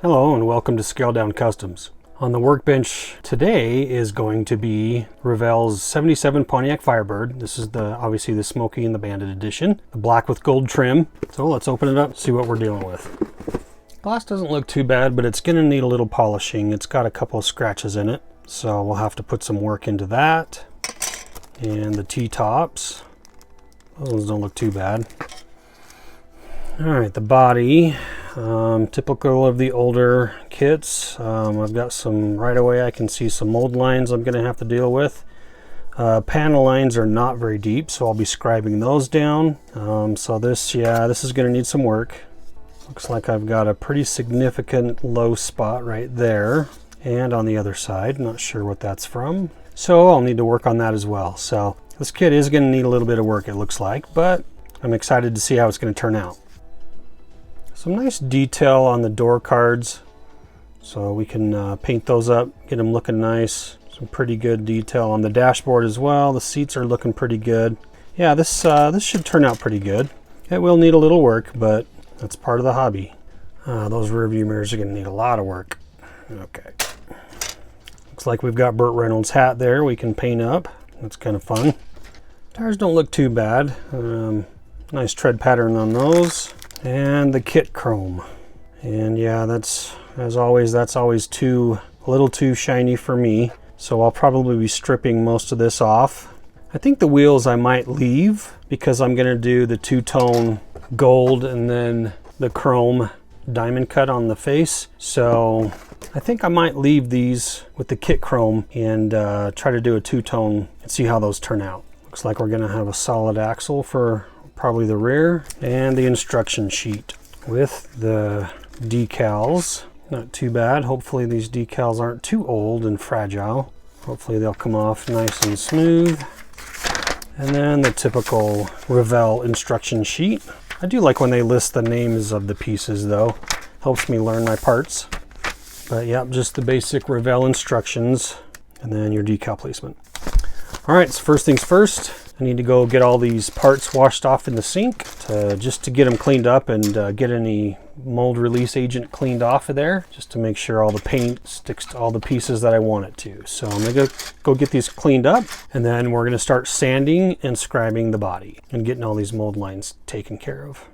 Hello and welcome to Scale Down Customs. On the workbench today is going to be Revell's 77 Pontiac Firebird. This is obviously the Smokey and the Bandit edition, the black with gold trim. So let's open it up, see what we're dealing with. Glass doesn't look too bad, but it's going to need a little polishing. It's got a couple of scratches in it, so we'll have to put some work into that. And the T-tops, those don't look too bad. All right, the body, typical of the older kits. I've got some right away. I can see some mold lines I'm going to have to deal with. Panel lines are not very deep, so I'll be scribing those down. So this is going to need some work. Looks like I've got a pretty significant low spot right there, and on the other side. Not sure what that's from, so I'll need to work on that as well. So this kit is going to need a little bit of work, it looks like, but I'm excited to see how it's going to turn out. Some nice detail on the door cards, so we can paint those up, get them looking nice. Some pretty good detail on the dashboard as well. The seats are looking pretty good. Yeah, this should turn out pretty good. It will need a little work, but that's part of the hobby. Those rear view mirrors are going to need a lot of work. Okay. Looks like we've got Burt Reynolds' hat there we can paint up. That's kind of fun. Tires don't look too bad. Nice tread pattern on those. And the kit chrome. And yeah, that's always a little too shiny for me. So I'll probably be stripping most of this off. I think the wheels I might leave because I'm going to do the two-tone gold and then the chrome diamond cut on the face. So I think I might leave these with the kit chrome and try to do a two-tone and see how those turn out. Looks like we're going to have a solid axle for probably the rear, and the instruction sheet with the decals. Not too bad. Hopefully these decals aren't too old and fragile. Hopefully they'll come off nice and smooth. And then the typical Revell instruction sheet. I do like when they list the names of the pieces though. Helps me learn my parts. But yep, just the basic Revell instructions and then your decal placement. All right, so first things first, I need to go get all these parts washed off in the sink just to get them cleaned up and get any mold release agent cleaned off of there, just to make sure all the paint sticks to all the pieces that I want it to. So I'm gonna go get these cleaned up, and then we're gonna start sanding and scribing the body and getting all these mold lines taken care of.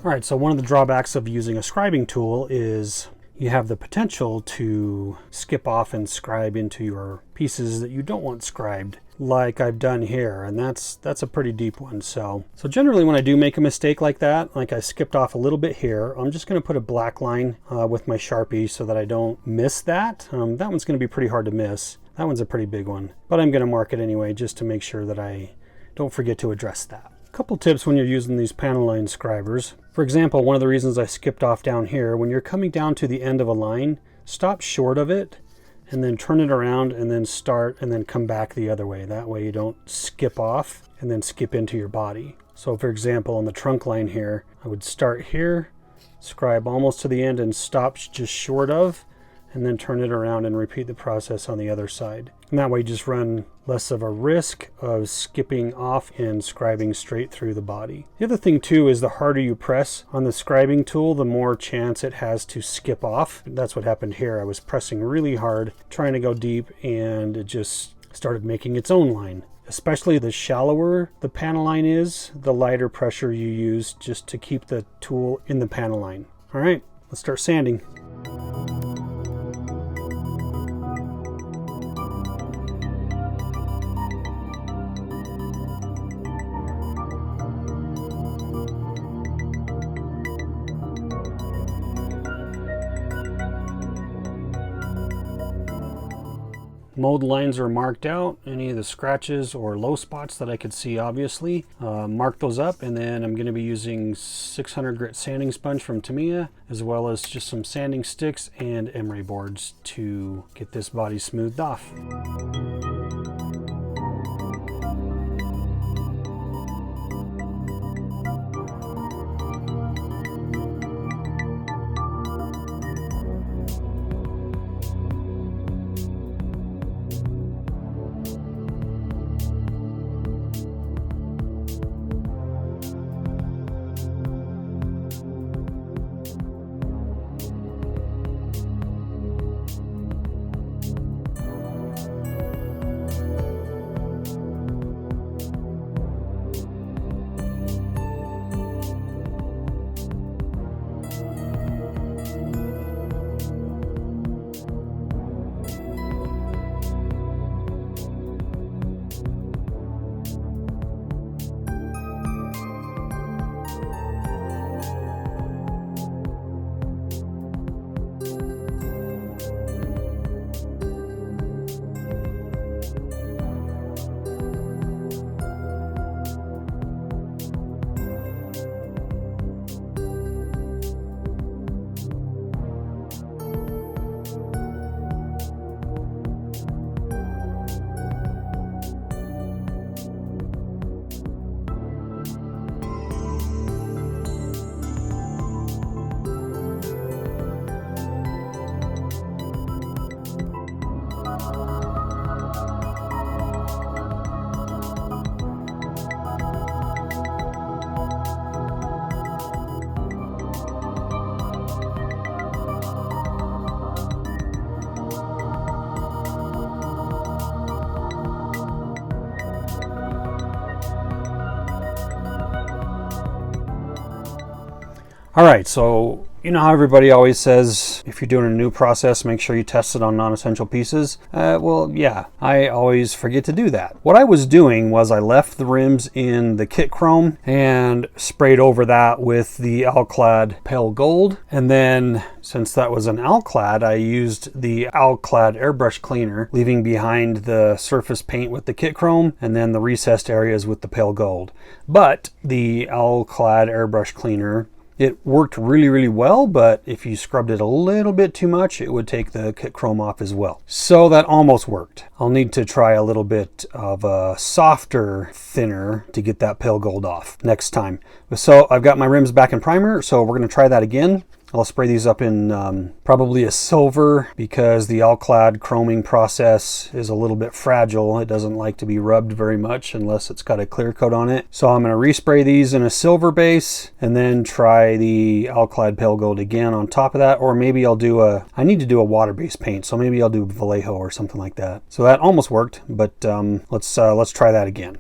All right, so one of the drawbacks of using a scribing tool is you have the potential to skip off and scribe into your pieces that you don't want scribed, like I've done here, and that's a pretty deep one. So generally when I do make a mistake like that, like I skipped off a little bit here, I'm just going to put a black line with my Sharpie so that I don't miss that. That one's going to be pretty hard to miss. That one's a pretty big one, but I'm going to mark it anyway just to make sure that I don't forget to address that. Couple tips when you're using these panel line scribers. For example, one of the reasons I skipped off down here, when you're coming down to the end of a line, stop short of it and then turn it around and then start and then come back the other way. That way you don't skip off and then skip into your body. So for example, on the trunk line here, I would start here, scribe almost to the end and stop just short of, and then turn it around and repeat the process on the other side. And that way you just run less of a risk of skipping off and scribing straight through the body. The other thing too is the harder you press on the scribing tool, the more chance it has to skip off. That's what happened here. I was pressing really hard, trying to go deep, and it just started making its own line. Especially the shallower the panel line is, the lighter pressure you use just to keep the tool in the panel line. All right, let's start sanding. mold lines are marked out, any of the scratches or low spots that I could see obviously. Mark those up, and then I'm going to be using 600 grit sanding sponge from Tamiya, as well as just some sanding sticks and emery boards to get this body smoothed off. All right, so you know how everybody always says if you're doing a new process, make sure you test it on non-essential pieces. Well, yeah, I always forget to do that. What I was doing was I left the rims in the kit chrome and sprayed over that with the Alclad Pale Gold. And then since that was an Alclad, I used the Alclad airbrush cleaner, leaving behind the surface paint with the kit chrome and then the recessed areas with the Pale Gold. But the Alclad airbrush cleaner, it worked really, really well, but if you scrubbed it a little bit too much, it would take the kit chrome off as well. So that almost worked. I'll need to try a little bit of a softer thinner to get that Pale Gold off next time. So I've got my rims back in primer, so we're going to try that again. I'll spray these up in probably a silver because the Alclad chroming process is a little bit fragile. It doesn't like to be rubbed very much unless it's got a clear coat on it. So I'm going to respray these in a silver base and then try the Alclad Pale Gold again on top of that. Or maybe I'll do I need to do a water-based paint, so maybe I'll do Vallejo or something like that. So that almost worked, but let's try that again.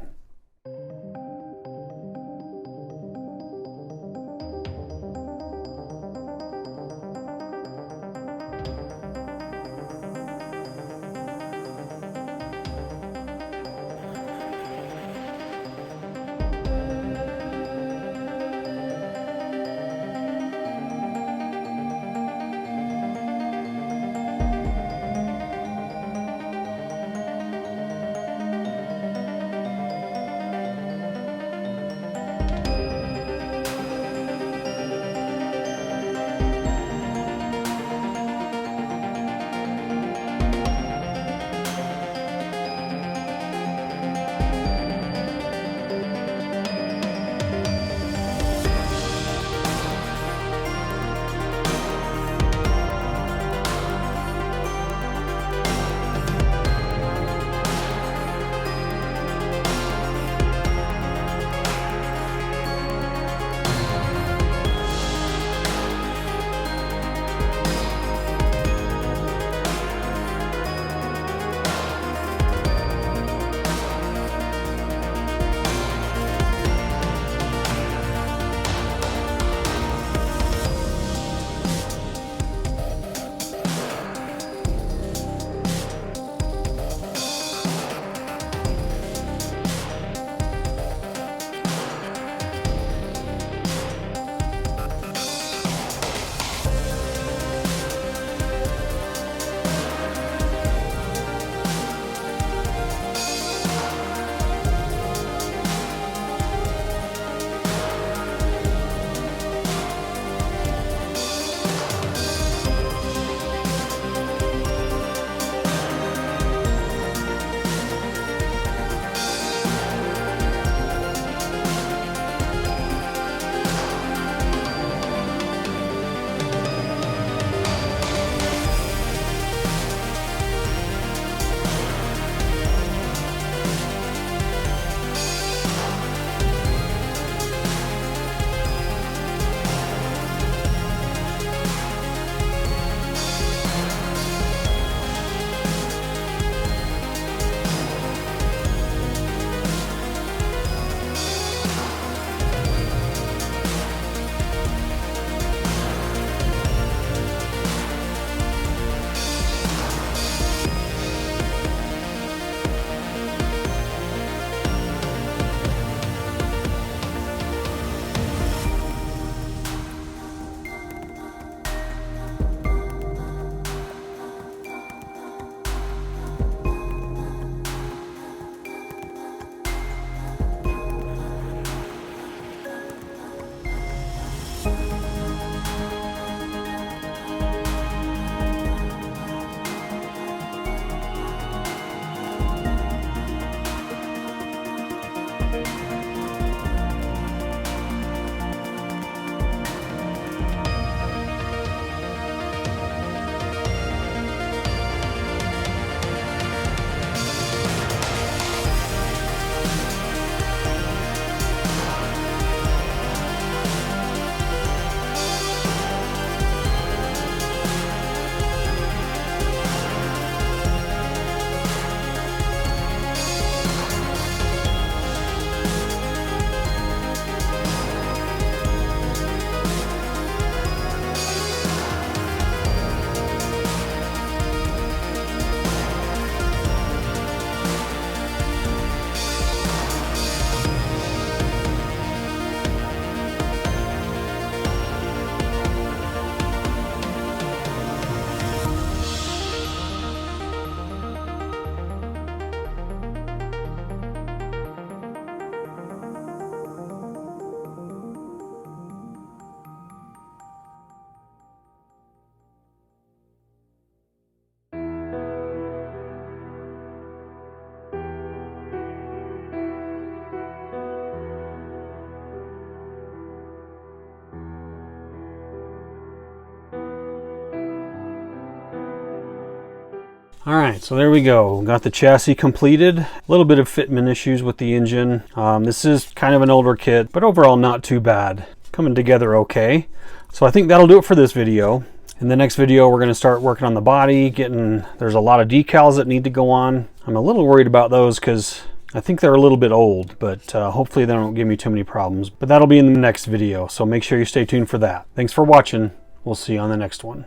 All right, so there we go. Got the chassis completed. A little bit of fitment issues with the engine. This is kind of an older kit, but overall not too bad. Coming together okay. So I think that'll do it for this video. In the next video, we're going to start working on the body. There's a lot of decals that need to go on. I'm a little worried about those because I think they're a little bit old, but hopefully they don't give me too many problems. But that'll be in the next video, so make sure you stay tuned for that. Thanks for watching. We'll see you on the next one.